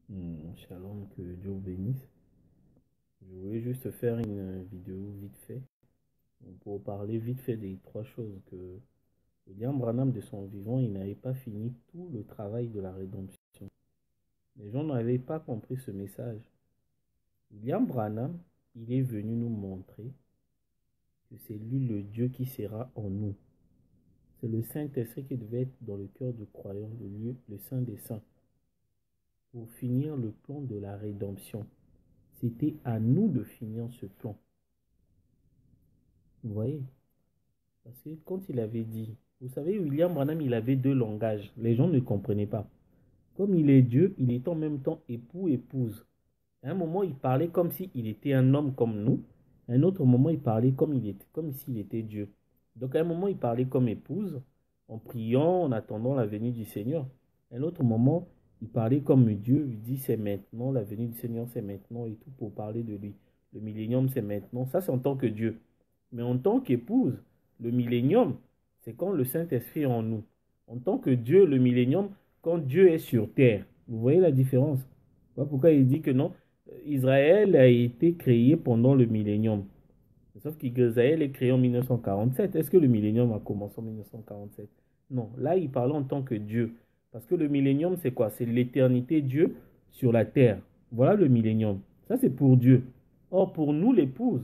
Shalom, que Dieu vous bénisse. Je voulais juste faire une vidéo vite fait pour parler vite fait des trois choses que William Branham de son vivant, il n'avait pas fini tout le travail de la rédemption. Les gens n'avaient pas compris ce message. William Branham, il est venu nous montrer que c'est lui le Dieu qui sera en nous. C'est le Saint-Esprit qui devait être dans le cœur du croyant, le Saint des Saints, pour finir le plan de la rédemption. C'était à nous de finir ce plan. Vous voyez? Parce que quand il avait dit, vous savez, William Branham, il avait deux langages. Les gens ne comprenaient pas. Comme il est Dieu, il est en même temps époux, épouse. À un moment, il parlait comme s'il était un homme comme nous. À un autre moment, il parlait comme s'il était Dieu. Donc à un moment, il parlait comme épouse, en priant, en attendant la venue du Seigneur. À un autre moment, il parlait comme Dieu. Il dit, c'est maintenant, la venue du Seigneur, c'est maintenant et tout pour parler de lui. Le millénium, c'est maintenant. Ça, c'est en tant que Dieu. Mais en tant qu'épouse, le millénium, c'est quand le Saint-Esprit est en nous. En tant que Dieu, le millénium, quand Dieu est sur terre. Vous voyez la différence? Voilà pourquoi il dit que non, Israël a été créé pendant le millénium. Sauf qu'Israël est créé en 1947. Est-ce que le millénium a commencé en 1947? Non, là il parle en tant que Dieu. Parce que le millénium, c'est quoi? C'est l'éternité Dieu sur la terre. Voilà le millénium. Ça, c'est pour Dieu. Or, pour nous, l'épouse,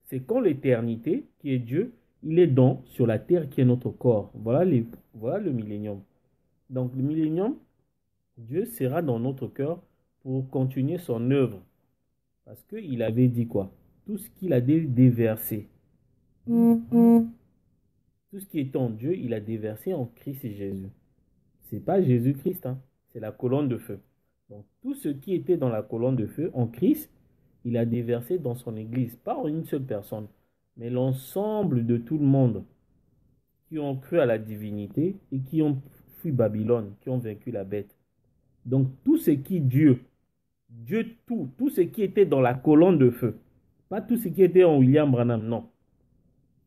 c'est quand l'éternité, qui est Dieu, il est sur la terre qui est notre corps. Voilà le millénium. Donc, le millénium, Dieu sera dans notre cœur pour continuer son œuvre. Parce qu'il avait dit quoi? Tout ce qu'il a déversé. Tout ce qui est en Dieu, il a déversé en Christ et Jésus. C'est pas Jésus-Christ, hein? C'est la colonne de feu. Donc, tout ce qui était dans la colonne de feu, en Christ, il a déversé dans son église. Pas en une seule personne, mais l'ensemble de tout le monde qui ont cru à la divinité et qui ont fui Babylone, qui ont vaincu la bête. Donc, tout ce qui Dieu, tout ce qui était dans la colonne de feu, pas tout ce qui était en William Branham, non.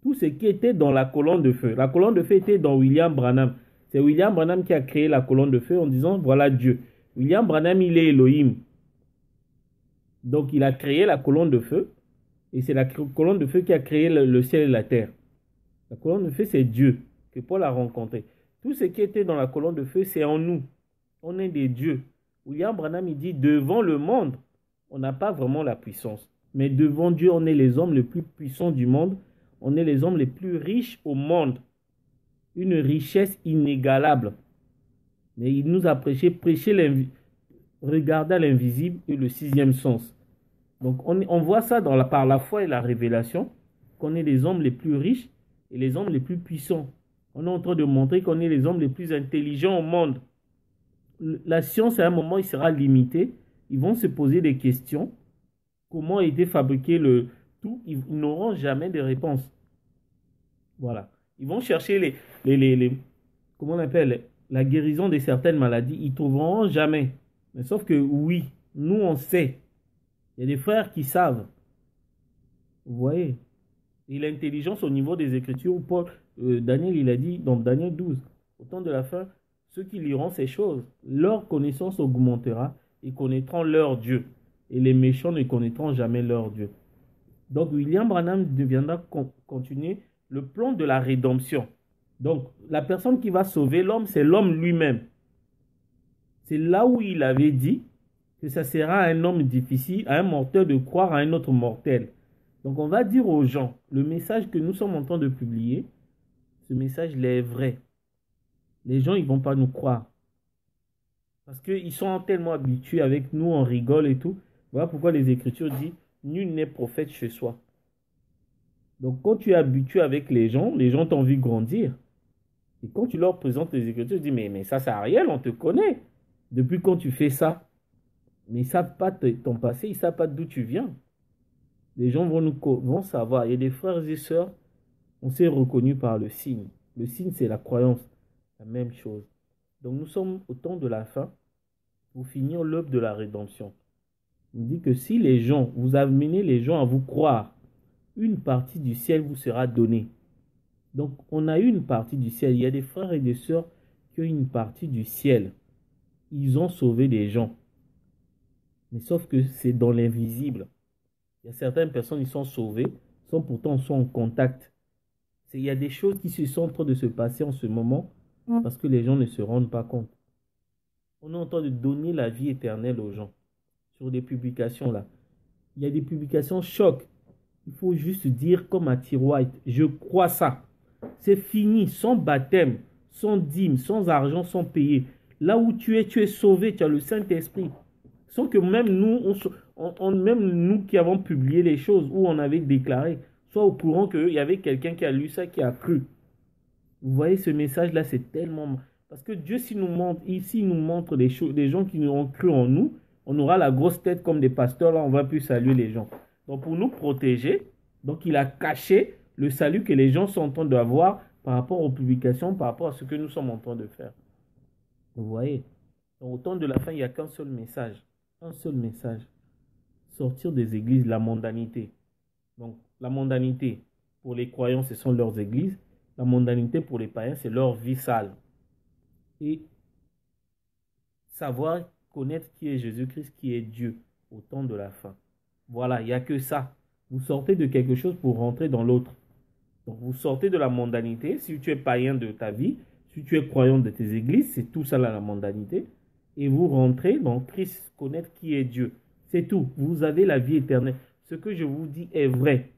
Tout ce qui était dans la colonne de feu. La colonne de feu était dans William Branham. C'est William Branham qui a créé la colonne de feu en disant, voilà Dieu. William Branham, il est Elohim. Donc, il a créé la colonne de feu. Et c'est la colonne de feu qui a créé le ciel et la terre. La colonne de feu, c'est Dieu que Paul a rencontré. Tout ce qui était dans la colonne de feu, c'est en nous. On est des dieux. William Branham, il dit, devant le monde, on n'a pas vraiment la puissance. Mais devant Dieu, on est les hommes les plus puissants du monde. On est les hommes les plus riches au monde. Une richesse inégalable. Mais il nous a prêché regarder à l'invisible et le sixième sens. Donc on voit ça par la foi et la révélation, qu'on est les hommes les plus riches et les hommes les plus puissants. On est en train de montrer qu'on est les hommes les plus intelligents au monde. La science, à un moment, il sera limitée. Ils vont se poser des questions. Comment a été fabriqué le tout? Ils n'auront jamais de réponse. Voilà. Ils vont chercher comment on appelle, la guérison de certaines maladies. Ils ne trouveront jamais. Mais sauf que oui, nous on sait. Il y a des frères qui savent. Vous voyez? Et l'intelligence au niveau des Écritures, Daniel, il a dit dans Daniel 12, au temps de la fin, ceux qui liront ces choses, leur connaissance augmentera et connaîtront leur Dieu. Et les méchants ne connaîtront jamais leur Dieu. Donc, William Branham deviendra continuer le plan de la rédemption. Donc, la personne qui va sauver l'homme, c'est l'homme lui-même. C'est là où il avait dit que ça sera à un homme difficile, à un mortel de croire à un autre mortel. Donc, on va dire aux gens, le message que nous sommes en train de publier, ce message, il est vrai. Les gens, ils ne vont pas nous croire. Parce qu'ils sont tellement habitués avec nous, on rigole et tout. Voilà pourquoi les Écritures disent, nul n'est prophète chez soi. Donc, quand tu es habitué avec les gens t'ont vu grandir. Et quand tu leur présentes les Écritures, tu dis, mais ça, c'est Ariel, on te connaît. Depuis quand tu fais ça? Mais ils ne savent pas ton passé, ils ne savent pas d'où tu viens. Les gens vont savoir. Il y a des frères et sœurs, on s'est reconnus par le signe. Le signe, c'est la croyance. La même chose. Donc, nous sommes au temps de la fin pour finir l'œuvre de la rédemption. On dit que si les gens, vous amenez les gens à vous croire, une partie du ciel vous sera donnée. Donc, on a une partie du ciel. Il y a des frères et des sœurs qui ont une partie du ciel. Ils ont sauvé des gens. Mais sauf que c'est dans l'invisible. Il y a certaines personnes, ils sont sauvées, sont en contact. Il y a des choses qui sont en train de se passer en ce moment parce que les gens ne se rendent pas compte. On est en train de donner la vie éternelle aux gens sur des publications là. Il y a des publications choc. Il faut juste dire comme à T. White, je crois ça. C'est fini, sans baptême, sans dîme, sans argent, sans payer. Là où tu es sauvé, tu as le Saint-Esprit. Sans que même nous, même nous qui avons publié les choses où on avait déclaré, soit au courant qu'il y avait quelqu'un qui a lu ça, qui a cru. Vous voyez, ce message-là, c'est tellement... Parce que Dieu, s'il nous montre, ici, il nous montre des choses, des gens qui ont cru en nous, on aura la grosse tête comme des pasteurs, là, on va plus saluer les gens. Donc, pour nous protéger, donc il a caché le salut que les gens sont en train d'avoir par rapport aux publications, par rapport à ce que nous sommes en train de faire. Vous voyez? Donc, au temps de la fin, il n'y a qu'un seul message. Un seul message. Sortir des églises, la mondanité. Donc, la mondanité, pour les croyants, ce sont leurs églises. La mondanité, pour les païens, c'est leur vie sale. Et savoir connaître qui est Jésus-Christ, qui est Dieu, au temps de la fin. Voilà, il n'y a que ça. Vous sortez de quelque chose pour rentrer dans l'autre. Donc, vous sortez de la mondanité. Si tu es païen de ta vie, si tu es croyant de tes églises, c'est tout ça là, la mondanité. Et vous rentrez dans Christ, connaître qui est Dieu. C'est tout. Vous avez la vie éternelle. Ce que je vous dis est vrai.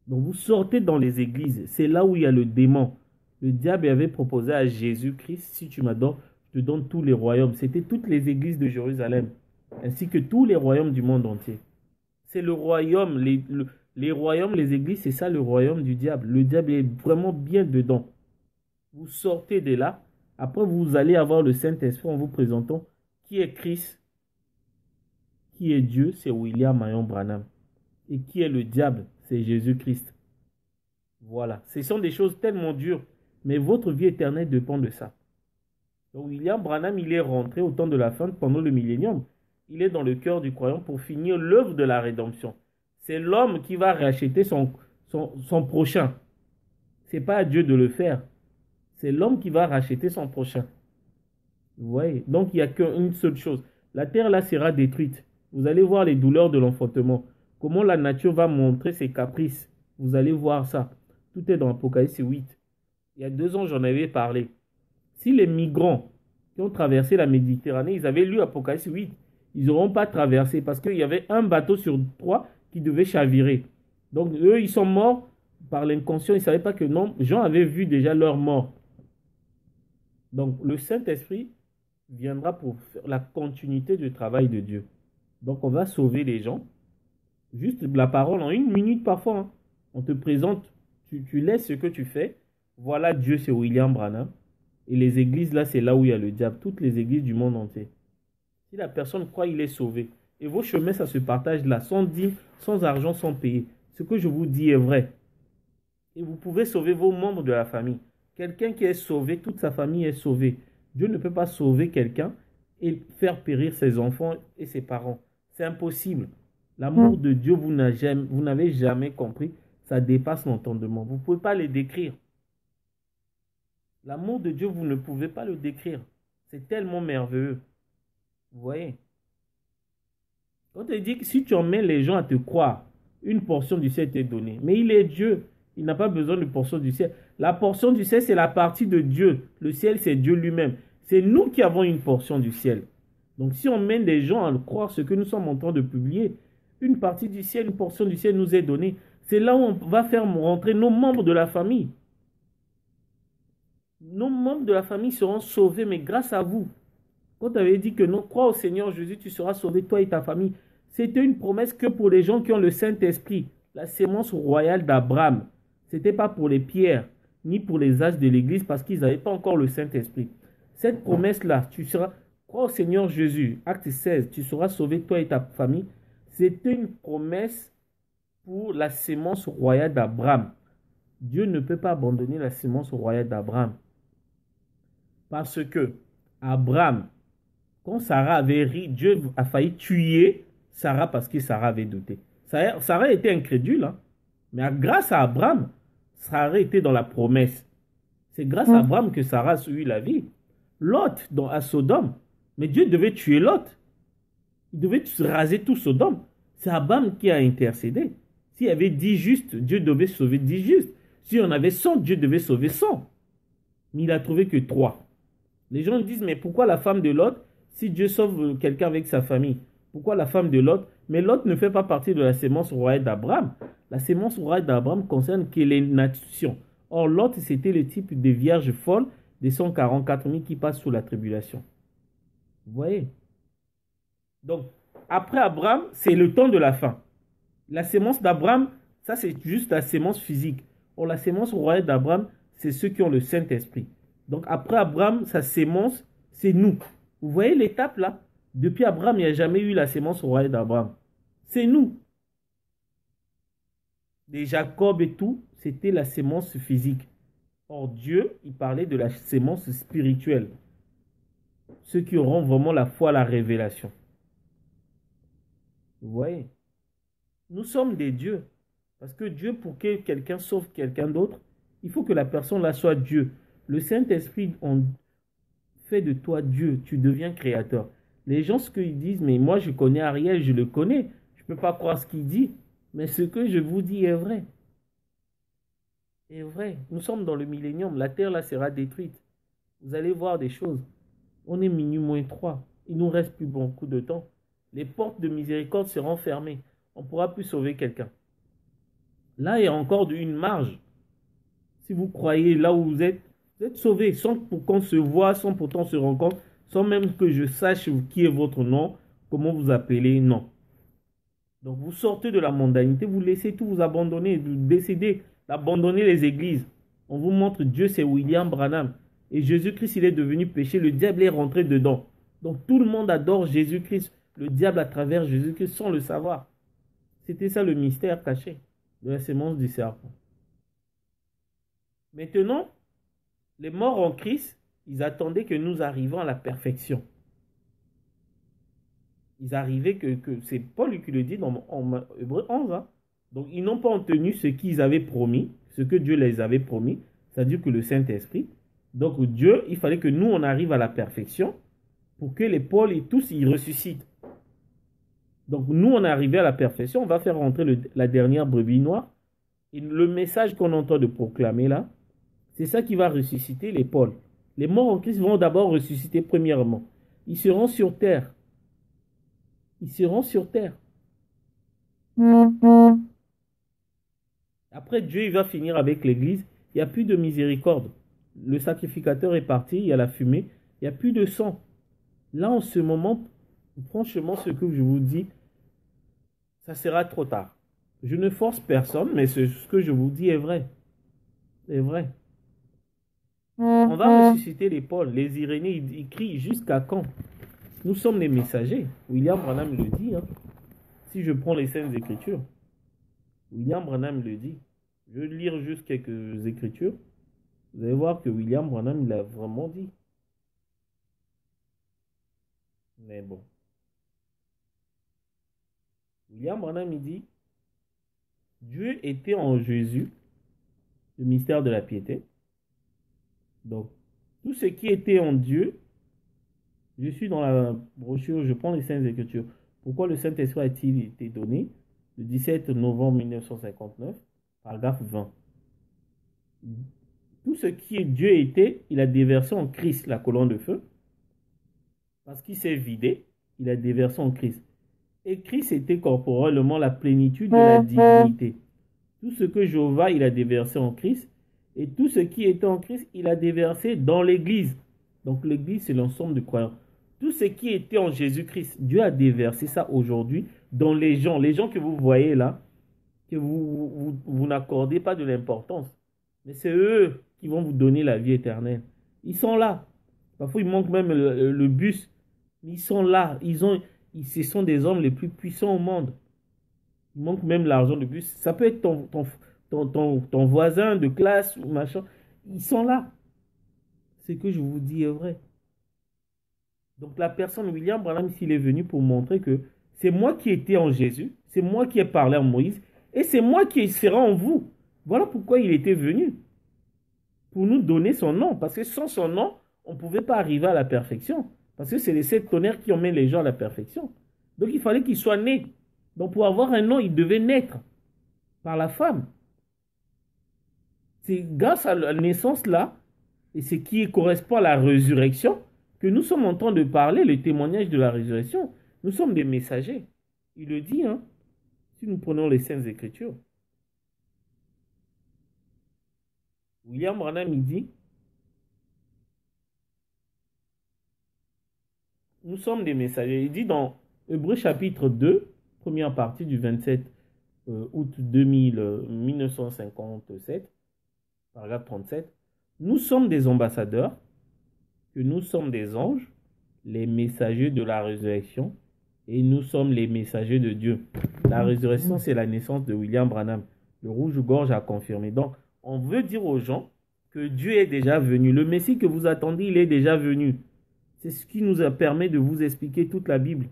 Donc, vous sortez dans les églises. C'est là où il y a le démon. Le diable avait proposé à Jésus-Christ, si tu m'adores, je te donne tous les royaumes. C'était toutes les églises de Jérusalem, ainsi que tous les royaumes du monde entier. C'est le royaume, les royaumes, les églises, c'est ça le royaume du diable. Le diable est vraiment bien dedans. Vous sortez de là. Après, vous allez avoir le Saint-Esprit en vous présentant qui est Christ, qui est Dieu, c'est William Marion Branham. Et qui est le diable, c'est Jésus-Christ. Voilà. Ce sont des choses tellement dures, mais votre vie éternelle dépend de ça. Donc, William Branham, il est rentré au temps de la fin, pendant le millénium. Il est dans le cœur du croyant pour finir l'œuvre de la rédemption. C'est l'homme qui va racheter son prochain. Ce n'est pas à Dieu de le faire. C'est l'homme qui va racheter son prochain. Vous voyez? Donc, il n'y a qu'une seule chose. La terre, là, sera détruite. Vous allez voir les douleurs de l'enfantement. Comment la nature va montrer ses caprices. Vous allez voir ça. Tout est dans Apocalypse 8. Il y a 2 ans, j'en avais parlé. Si les migrants qui ont traversé la Méditerranée, ils avaient lu Apocalypse 8, ils n'auront pas traversé parce qu'il y avait un bateau sur 3 qui devait chavirer. Donc, eux, ils sont morts par l'inconscient. Ils ne savaient pas que non, Jean avait vu déjà leur mort. Donc, le Saint-Esprit viendra pour faire la continuité du travail de Dieu. Donc, on va sauver les gens. Juste la parole en 1 minute parfois. Hein. On te présente, tu laisses ce que tu fais. Voilà, Dieu, c'est William Branham. Et les églises, là, c'est là où il y a le diable. Toutes les églises du monde entier. Si la personne croit, il est sauvé. Et vos chemins, ça se partage là, sans dîme, sans argent, sans payer. Ce que je vous dis est vrai. Et vous pouvez sauver vos membres de la famille. Quelqu'un qui est sauvé, toute sa famille est sauvée. Dieu ne peut pas sauver quelqu'un et faire périr ses enfants et ses parents. C'est impossible. L'amour de Dieu, vous n'avez jamais compris. Ça dépasse l'entendement. Vous ne pouvez pas le décrire. L'amour de Dieu, vous ne pouvez pas le décrire. C'est tellement merveilleux. Vous voyez? Quand on dit que si tu emmènes les gens à te croire, une portion du ciel t'est donnée. Mais il est Dieu. Il n'a pas besoin de portion du ciel. La portion du ciel, c'est la partie de Dieu. Le ciel, c'est Dieu lui-même. C'est nous qui avons une portion du ciel. Donc, si on mène les gens à croire ce que nous sommes en train de publier, une partie du ciel, une portion du ciel nous est donnée. C'est là où on va faire rentrer nos membres de la famille. Nos membres de la famille seront sauvés, mais grâce à vous. Quand tu avais dit que non, crois au Seigneur Jésus, tu seras sauvé, toi et ta famille. C'était une promesse que pour les gens qui ont le Saint-Esprit, la sémence royale d'Abraham. Ce n'était pas pour les pierres, ni pour les âges de l'Église, parce qu'ils n'avaient pas encore le Saint-Esprit. Cette promesse-là, tu seras, crois au Seigneur Jésus, acte 16, tu seras sauvé, toi et ta famille. C'était une promesse pour la sémence royale d'Abraham. Dieu ne peut pas abandonner la sémence royale d'Abraham. Parce que Abraham, quand Sarah avait ri, Dieu a failli tuer Sarah parce que Sarah avait douté. Sarah était incrédule, hein? Mais grâce à Abraham, Sarah était dans la promesse. C'est grâce à Abraham que Sarah a eu la vie. Lot, à Sodome, mais Dieu devait tuer Lot. Il devait raser tout Sodome. C'est Abraham qui a intercédé. S'il y avait 10 justes, Dieu devait sauver 10 justes. Si on avait 100, Dieu devait sauver 100. Mais il a trouvé que 3. Les gens disent, mais pourquoi la femme de Lot, si Dieu sauve quelqu'un avec sa famille, pourquoi la femme de Lot? Mais Lot ne fait pas partie de la sémence royale d'Abraham. La sémence royale d'Abraham concerne que les nations. Or, Lot, c'était le type des vierges folles des 144 000 qui passent sous la tribulation. Vous voyez? Donc, après Abraham, c'est le temps de la fin. La sémence d'Abraham, ça c'est juste la sémence physique. Or, la sémence royale d'Abraham, c'est ceux qui ont le Saint-Esprit. Donc, après Abraham, sa sémence, c'est nous. Vous voyez l'étape là? Depuis Abraham, il n'y a jamais eu la sémence royale d'Abraham. C'est nous. Les Jacob et tout, c'était la sémence physique. Or, Dieu, il parlait de la sémence spirituelle. Ceux qui auront vraiment la foi à la révélation. Vous voyez? Nous sommes des dieux. Parce que Dieu, pour que quelqu'un sauve quelqu'un d'autre, il faut que la personne là soit Dieu. Le Saint-Esprit, on fait de toi Dieu. Tu deviens créateur. Les gens, ce qu'ils disent, mais moi je connais Ariel, je le connais. Je ne peux pas croire ce qu'il dit. Mais ce que je vous dis est vrai. Est vrai. Nous sommes dans le millénium. La terre là sera détruite. Vous allez voir des choses. On est minuit moins 3. Il nous reste plus beaucoup de temps. Les portes de miséricorde seront fermées. On ne pourra plus sauver quelqu'un. Là, il y a encore une marge. Si vous croyez là où vous êtes sauvés sans qu'on se voit, sans pourtant se rencontre, sans même que je sache qui est votre nom, comment vous appelez, non. Donc vous sortez de la mondanité, vous laissez tout, vous abandonner, vous décidez d'abandonner les églises. On vous montre Dieu, c'est William Branham. Et Jésus-Christ, il est devenu péché, le diable est rentré dedans. Donc tout le monde adore Jésus-Christ, le diable à travers Jésus-Christ sans le savoir. C'était ça le mystère caché de la sémence du serpent. Maintenant, les morts en Christ, ils attendaient que nous arrivions à la perfection. Ils arrivaient que c'est Paul qui le dit dans Hébreux 11. Hein. Donc, ils n'ont pas obtenu ce qu'ils avaient promis, ce que Dieu les avait promis, c'est-à-dire que le Saint-Esprit. Donc, Dieu, il fallait que nous, on arrive à la perfection pour que les Paul et tous, ils ressuscitent. Donc, nous, on est arrivé à la perfection. On va faire rentrer la dernière brebis noire. Et le message qu'on entend de proclamer là, c'est ça qui va ressusciter les Pauls. Les morts en Christ vont d'abord ressusciter premièrement. Ils seront sur terre. Ils seront sur terre. Après, Dieu il va finir avec l'Église. Il n'y a plus de miséricorde. Le sacrificateur est parti, il y a la fumée. Il n'y a plus de sang. Là, en ce moment, franchement, ce que je vous dis, ça sera trop tard. Je ne force personne, mais ce que je vous dis est vrai. C'est vrai. On va ressusciter les Pauls, les Irénées, ils crient jusqu'à quand? Nous sommes les messagers. William Branham le dit. Hein. Si je prends les Saintes Écritures, William Branham le dit. Je vais lire juste quelques écritures. Vous allez voir que William Branham l'a vraiment dit. Mais bon. William Branham il dit, Dieu était en Jésus, le mystère de la piété. Donc, tout ce qui était en Dieu, je suis dans la brochure, je prends les Saintes Écritures. Pourquoi le Saint-Esprit a-t-il été donné? Le 17 novembre 1959, paragraphe 20. Tout ce qui est Dieu était, il a déversé en Christ la colonne de feu. Parce qu'il s'est vidé, il a déversé en Christ. Et Christ était corporellement la plénitude de la divinité. Tout ce que Jéhovah, il a déversé en Christ. Et tout ce qui était en Christ, il a déversé dans l'Église. Donc l'Église, c'est l'ensemble de croyants. Tout ce qui était en Jésus-Christ, Dieu a déversé ça aujourd'hui dans les gens. Les gens que vous voyez là, que vous n'accordez pas de l'importance. Mais c'est eux qui vont vous donner la vie éternelle. Ils sont là. Parfois, il manque même le bus. Mais ils sont là. Ce sont des hommes les plus puissants au monde. Il manque même l'argent de bus. Ça peut être ton voisin de classe ou machin. Ils sont là. Ce que je vous dis est vrai. Donc la personne, William Branham, s'il est venu pour montrer que c'est moi qui étais en Jésus, c'est moi qui ai parlé en Moïse, et c'est moi qui serai en vous. Voilà pourquoi il était venu. Pour nous donner son nom. Parce que sans son nom, on ne pouvait pas arriver à la perfection. Parce que c'est les 7 tonnerres qui emmènent les gens à la perfection. Donc il fallait qu'il soit né. Donc pour avoir un nom, il devait naître par la femme. C'est grâce à la naissance là, et ce qui correspond à la résurrection, que nous sommes en train de parler, le témoignage de la résurrection. Nous sommes des messagers. Il le dit, hein, si nous prenons les Saintes Écritures. William Branham, il dit, nous sommes des messagers. Il dit dans Hébreux chapitre 2, première partie du 27 août 1957, paragraphe 37, nous sommes des ambassadeurs, que nous sommes des anges, les messagers de la résurrection, et nous sommes les messagers de Dieu. La résurrection, c'est la naissance de William Branham. Le rouge-gorge a confirmé. Donc, on veut dire aux gens que Dieu est déjà venu. Le Messie que vous attendez, il est déjà venu. C'est ce qui nous permet de vous expliquer toute la Bible,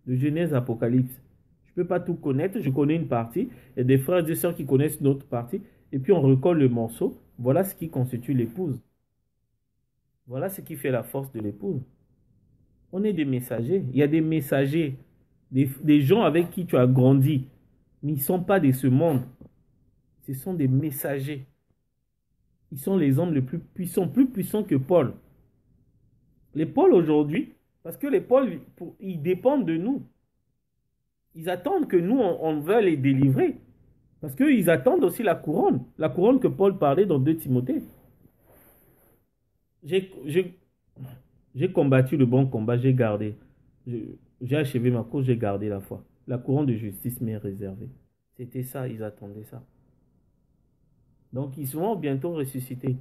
de Genèse à Apocalypse. Je ne peux pas tout connaître, je connais une partie. Il y a des frères et des sœurs qui connaissent une autre partie. Et puis on recolle le morceau. Voilà ce qui constitue l'épouse. Voilà ce qui fait la force de l'épouse. On est des messagers. Il y a des messagers, des gens avec qui tu as grandi. Mais ils ne sont pas de ce monde. Ce sont des messagers. Ils sont les hommes les plus puissants que Paul. Les Paul aujourd'hui, parce que les Paul, ils dépendent de nous. Ils attendent que nous, on veuille les délivrer. Parce qu'ils attendent aussi la couronne. La couronne que Paul parlait dans 2 Timothée. J'ai combattu le bon combat, j'ai gardé. J'ai achevé ma course, j'ai gardé la foi. La couronne de justice m'est réservée. C'était ça, ils attendaient ça. Donc ils seront bientôt ressuscités.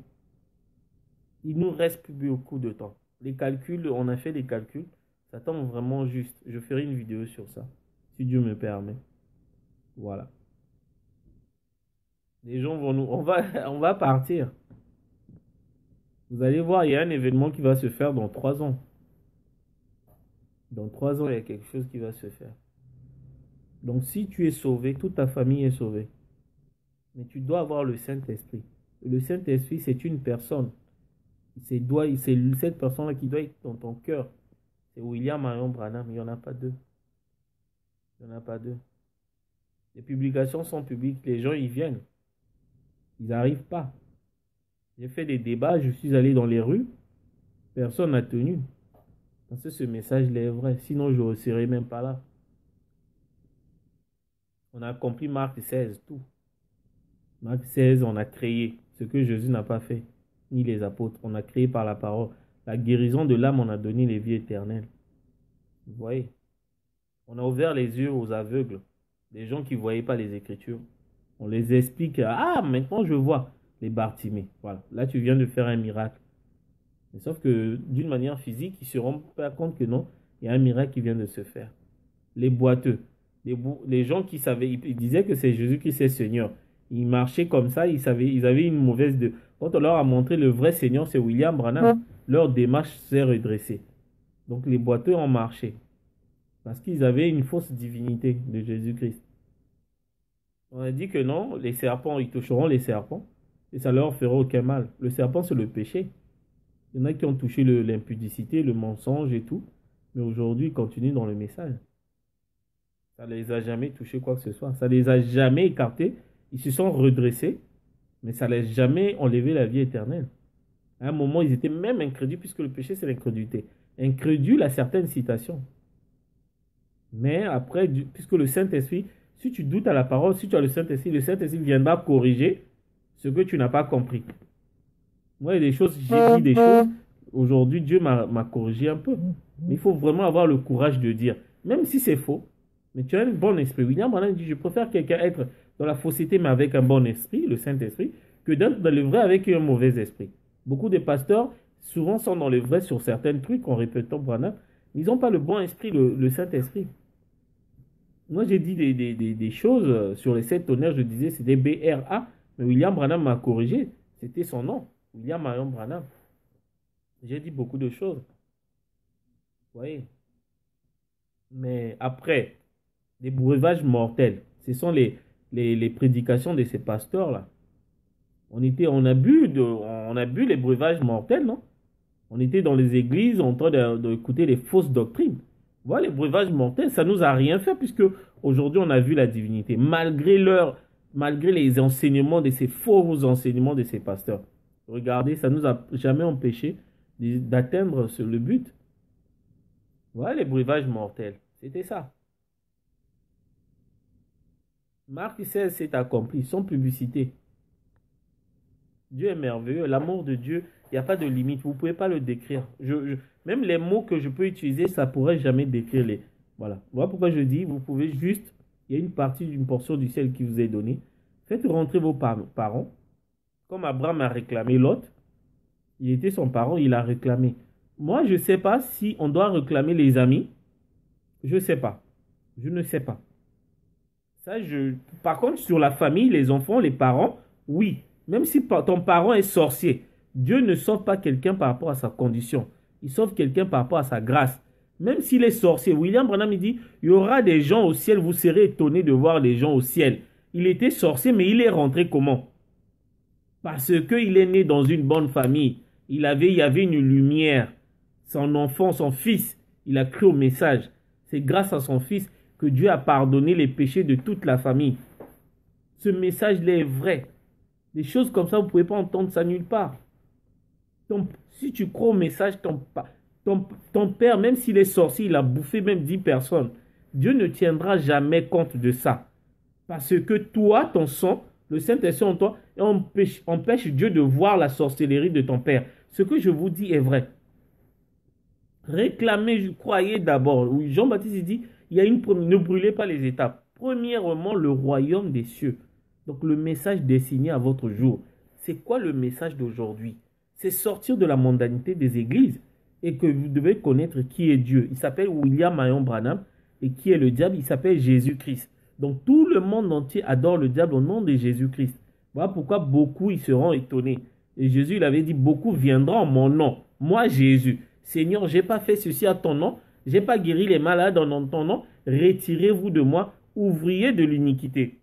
Il nous reste plus beaucoup de temps. Les calculs, on a fait des calculs. Ça tombe vraiment juste. Je ferai une vidéo sur ça, si Dieu me permet. Voilà. Les gens vont nous... On va partir. Vous allez voir, il y a un événement qui va se faire dans 3 ans. Dans 3 ans, il y a quelque chose qui va se faire. Donc si tu es sauvé, toute ta famille est sauvée. Mais tu dois avoir le Saint-Esprit. Le Saint-Esprit, c'est une personne. C'est cette personne-là qui doit être dans ton cœur. C'est William Marion Branham. Il n'y en a pas deux. Il n'y en a pas deux. Les publications sont publiques. Les gens, ils viennent. Ils n'arrivent pas. J'ai fait des débats. Je suis allé dans les rues. Personne n'a tenu. Parce que ce message est vrai. Sinon, je ne serais même pas là. On a compris Marc 16, tout. Marc 16, on a créé ce que Jésus n'a pas fait, ni les apôtres. On a créé par la parole. La guérison de l'âme, on a donné les vies éternelles. Vous voyez? On a ouvert les yeux aux aveugles, des gens qui ne voyaient pas les Écritures. On les explique. Ah, maintenant je vois les Bartimée. Voilà. Là, tu viens de faire un miracle. Mais sauf que d'une manière physique, ils ne se rendent pas compte que non, il y a un miracle qui vient de se faire. Les boiteux, les gens qui savaient, ils disaient que c'est Jésus qui est Seigneur. Ils marchaient comme ça, ils avaient une mauvaise... Quand on leur a montré le vrai Seigneur, c'est William Branham, leur démarche s'est redressée. Donc les boiteux ont marché. Parce qu'ils avaient une fausse divinité de Jésus-Christ. On a dit que non, les serpents, ils toucheront les serpents et ça leur fera aucun mal. Le serpent, c'est le péché. Il y en a qui ont touché l'impudicité, le mensonge et tout. Mais aujourd'hui, ils continuent dans le message. Ça ne les a jamais touchés quoi que ce soit. Ça ne les a jamais écartés. Ils se sont redressés, mais ça ne les a jamais enlevé la vie éternelle. À un moment, ils étaient même incrédules, puisque le péché, c'est l'incrédulité. Incrédule à certaines citations. Mais après, puisque le Saint-Esprit, si tu doutes à la parole, si tu as le Saint-Esprit viendra corriger ce que tu n'as pas compris. Moi, il y a des choses, j'ai dit des choses. Aujourd'hui, Dieu m'a corrigé un peu. Mais il faut vraiment avoir le courage de dire, même si c'est faux, mais tu as un bon esprit. William Branham dit, je préfère quelqu'un être dans la fausseté, mais avec un bon esprit, le Saint-Esprit, que d'être dans le vrai avec un mauvais esprit. Beaucoup de pasteurs, souvent, sont dans le vrai sur certains trucs, en répétant Branham, mais ils n'ont pas le bon esprit, le Saint-Esprit. Moi, j'ai dit des choses sur les 7 tonnerres, je disais c'était BRA, mais William Branham m'a corrigé. C'était son nom, William Marion Branham. J'ai dit beaucoup de choses. Vous voyez? Mais après, des breuvages mortels, ce sont les prédications de ces pasteurs-là. On a bu les breuvages mortels, non? On était dans les églises en train d'écouter les fausses doctrines. Voilà, les breuvages mortels, ça nous a rien fait puisque aujourd'hui on a vu la divinité. Malgré les enseignements de ces faux enseignements de ces pasteurs. Regardez, ça nous a jamais empêché d'atteindre le but. Voilà les breuvages mortels. C'était ça. Marc 16 s'est accompli sans publicité. Dieu est merveilleux. L'amour de Dieu, il n'y a pas de limite. Vous ne pouvez pas le décrire. Même les mots que je peux utiliser, ça ne pourrait jamais décrire les. Voilà. Voilà pourquoi je dis, vous pouvez juste, il y a une partie d'une portion du ciel qui vous est donnée. Faites rentrer vos parents. Comme Abraham a réclamé Lot, il était son parent, il a réclamé. Moi, je ne sais pas si on doit réclamer les amis. Je ne sais pas. Je ne sais pas. Par contre, sur la famille, les enfants, les parents, oui. Même si ton parent est sorcier, Dieu ne sauve pas quelqu'un par rapport à sa condition. Il sauve quelqu'un par rapport à sa grâce. Même s'il est sorcier, William Branham il dit, il y aura des gens au ciel, vous serez étonnés de voir les gens au ciel. Il était sorcier, mais il est rentré comment? Parce qu'il est né dans une bonne famille. Il y avait une lumière. Son enfant, son fils, il a cru au message. C'est grâce à son fils que Dieu a pardonné les péchés de toute la famille. Ce message-là est vrai. Des choses comme ça, vous ne pouvez pas entendre ça nulle part. Si tu crois au message, ton père, même s'il est sorcier, il a bouffé même 10 personnes. Dieu ne tiendra jamais compte de ça. Parce que toi, ton sang, le Saint-Esprit en toi, empêche Dieu de voir la sorcellerie de ton père. Ce que je vous dis est vrai. Réclamez, croyez d'abord. Oui, Jean-Baptiste dit, il y a ne brûlez pas les étapes. Premièrement, le royaume des cieux. Donc le message destiné à votre jour. C'est quoi le message d'aujourd'hui? C'est sortir de la mondanité des églises et que vous devez connaître qui est Dieu. Il s'appelle William Marion Branham et qui est le diable? Il s'appelle Jésus-Christ. Donc tout le monde entier adore le diable au nom de Jésus-Christ. Voilà pourquoi beaucoup ils seront étonnés. Et Jésus il avait dit, beaucoup viendront en mon nom. Moi Jésus. Seigneur, je n'ai pas fait ceci à ton nom. Je n'ai pas guéri les malades en ton nom. Retirez-vous de moi, ouvriers de l'iniquité.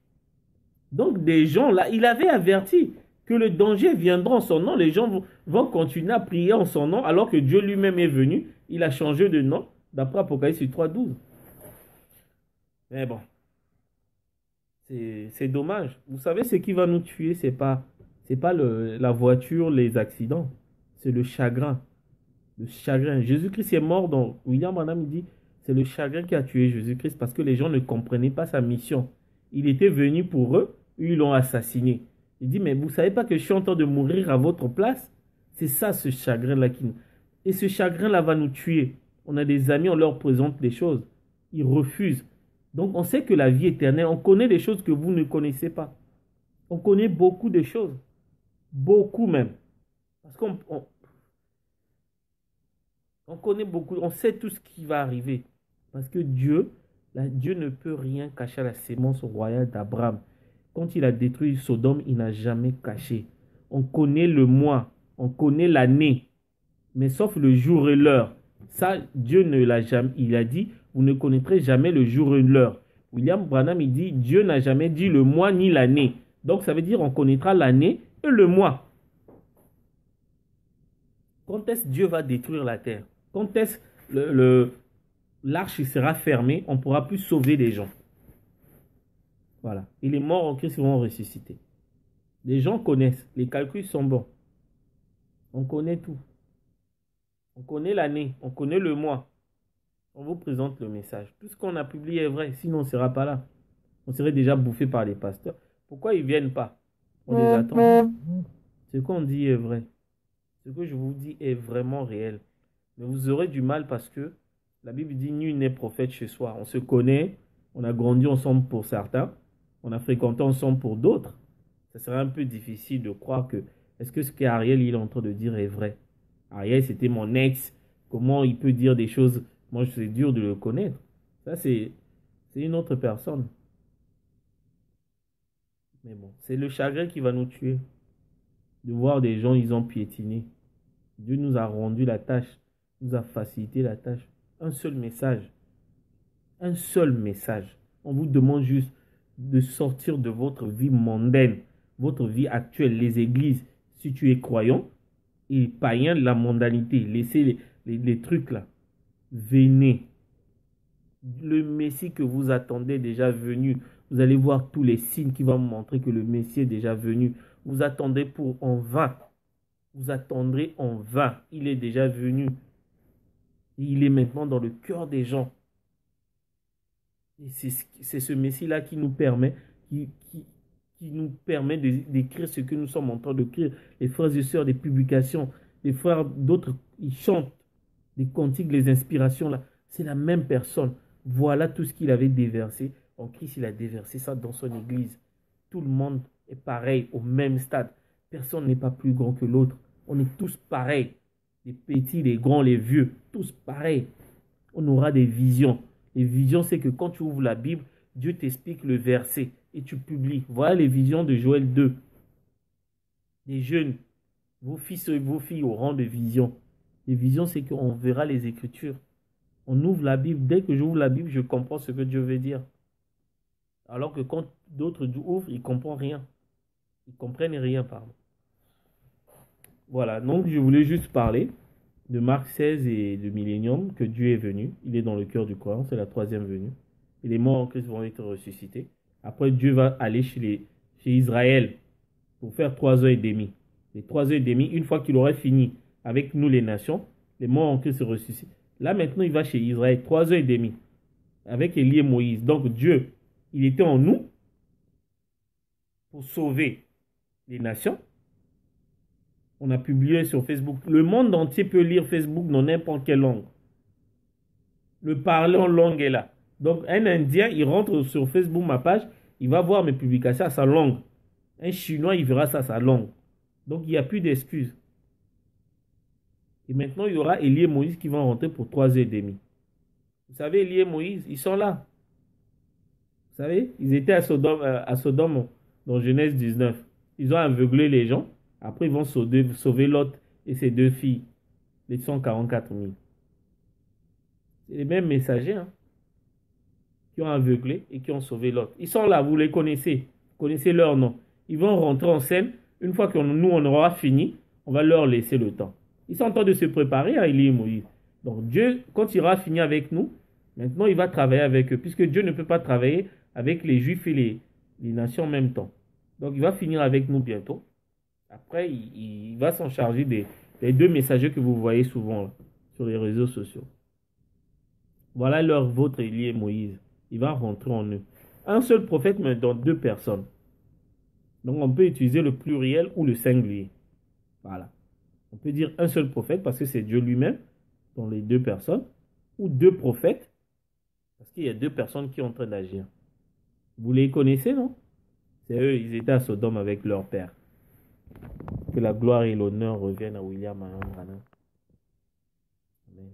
Donc des gens là, il avait averti que le danger viendra en son nom. Les gens vont continuer à prier en son nom alors que Dieu lui-même est venu. Il a changé de nom d'après Apocalypse 3:12. Mais bon, c'est dommage. Vous savez, ce qui va nous tuer, c'est pas la voiture, les accidents. C'est le chagrin. Le chagrin. Jésus-Christ est mort. Donc William Branham dit, c'est le chagrin qui a tué Jésus-Christ parce que les gens ne comprenaient pas sa mission. Il était venu pour eux, ils l'ont assassiné. Il dit, mais vous ne savez pas que je suis en train de mourir à votre place? C'est ça, ce chagrin-là qui nous... Et ce chagrin-là va nous tuer. On a des amis, on leur présente des choses. Ils refusent. Donc on sait que la vie éternelle, on connaît des choses que vous ne connaissez pas. On connaît beaucoup de choses. Beaucoup même. Parce on connaît beaucoup, on sait tout ce qui va arriver. Parce que Dieu ne peut rien cacher à la sémence royale d'Abraham. Quand il a détruit Sodome, il n'a jamais caché. On connaît le mois, on connaît l'année, mais sauf le jour et l'heure. Ça, Dieu ne l'a jamais. Il a dit, vous ne connaîtrez jamais le jour et l'heure. William Branham, il dit, Dieu n'a jamais dit le mois ni l'année. Donc, ça veut dire on connaîtra l'année et le mois. Quand est-ce que Dieu va détruire la terre? Quand est-ce que l'arche sera fermée, on ne pourra plus sauver des gens. Voilà. Et les morts en Christ vont ressusciter. Les gens connaissent. Les calculs sont bons. On connaît tout. On connaît l'année. On connaît le mois. On vous présente le message. Tout ce qu'on a publié est vrai. Sinon, on ne sera pas là. On serait déjà bouffé par les pasteurs. Pourquoi ils ne viennent pas? On les attend. Ce qu'on dit est vrai. Ce que je vous dis est vraiment réel. Mais vous aurez du mal parce que la Bible dit nul n'est prophète chez soi. On se connaît. On a grandi ensemble pour certains. On a fréquenté ensemble pour d'autres. Ça serait un peu difficile de croire que est-ce que ce qu'Ariel il est en train de dire est vrai? Ariel, c'était mon ex. Comment il peut dire des choses? Moi, c'est dur de le connaître. Ça, c'est une autre personne. Mais bon, c'est le chagrin qui va nous tuer. De voir des gens, ils ont piétiné. Dieu nous a rendu la tâche. Nous a facilité la tâche. Un seul message. Un seul message. On vous demande juste de sortir de votre vie mondaine, votre vie actuelle, les églises, si tu es croyant, et païen, la mondanité. Laissez les trucs là. Venez. Le Messie que vous attendez est déjà venu. Vous allez voir tous les signes qui vont vous montrer que le Messie est déjà venu. Vous attendez pour en vain. Vous attendrez en vain. Il est déjà venu. Il est maintenant dans le cœur des gens. Et c'est ce Messie-là qui nous permet, qui nous permet d'écrire ce que nous sommes en train d'écrire. Les frères et sœurs des publications, les frères d'autres, ils chantent des cantiques, les inspirations là. C'est la même personne. Voilà tout ce qu'il avait déversé. En Christ, il a déversé ça dans son église. Tout le monde est pareil, au même stade. Personne n'est pas plus grand que l'autre. On est tous pareils. Les petits, les grands, les vieux, tous pareils. On aura des visions. Les visions, c'est que quand tu ouvres la Bible, Dieu t'explique le verset et tu publies. Voilà les visions de Joël 2. Les jeunes, vos fils et vos filles auront des visions. Les visions, c'est qu'on verra les Écritures. On ouvre la Bible. Dès que j'ouvre la Bible, je comprends ce que Dieu veut dire. Alors que quand d'autres ouvrent, ils ne comprennent rien. Ils ne comprennent rien, pardon. Voilà, donc je voulais juste parler de Marc 16 et de Millénium, que Dieu est venu. Il est dans le cœur du croyant, c'est la troisième venue. Et les morts en Christ vont être ressuscités. Après, Dieu va aller chez Israël pour faire 3 ans et demi. Les 3 ans et demi, une fois qu'il aurait fini avec nous les nations, les morts en Christ se ressuscitent. Là maintenant, il va chez Israël 3 ans et demi avec Élie et Moïse. Donc Dieu, il était en nous pour sauver les nations. On a publié sur Facebook. Le monde entier peut lire Facebook dans n'importe quelle langue. Le parler en langue est là. Donc un Indien, il rentre sur Facebook, ma page, il va voir mes publications à sa langue. Un Chinois, il verra ça à sa langue. Donc il n'y a plus d'excuses. Et maintenant, il y aura Élie et Moïse qui vont rentrer pour 3 ans et demi. Vous savez, Élie et Moïse, ils sont là. Vous savez, ils étaient à Sodome dans Genèse 19. Ils ont aveuglé les gens. Après, ils vont sauver Lot et ses 2 filles, les 144 000. C'est les mêmes messagers qui ont aveuglé et qui ont sauvé Lot. Ils sont là, vous les connaissez. Vous connaissez leur nom. Ils vont rentrer en scène. Une fois que nous, on aura fini, on va leur laisser le temps. Ils sont en train de se préparer à Élie et Moïse. Donc Dieu, quand il aura fini avec nous, maintenant il va travailler avec eux. Puisque Dieu ne peut pas travailler avec les Juifs et les nations en même temps. Donc il va finir avec nous bientôt. Après, il va s'en charger des 2 messagers que vous voyez souvent là, sur les réseaux sociaux. Voilà votre Élie et Moïse. Il va rentrer en eux. Un seul prophète, mais dans 2 personnes. Donc on peut utiliser le pluriel ou le singulier. Voilà. On peut dire un seul prophète parce que c'est Dieu lui-même dans les 2 personnes. Ou 2 prophètes parce qu'il y a 2 personnes qui sont en train d'agir. Vous les connaissez, non? C'est eux, ils étaient à Sodome avec leur père. Que la gloire et l'honneur reviennent à William Branham. Amen.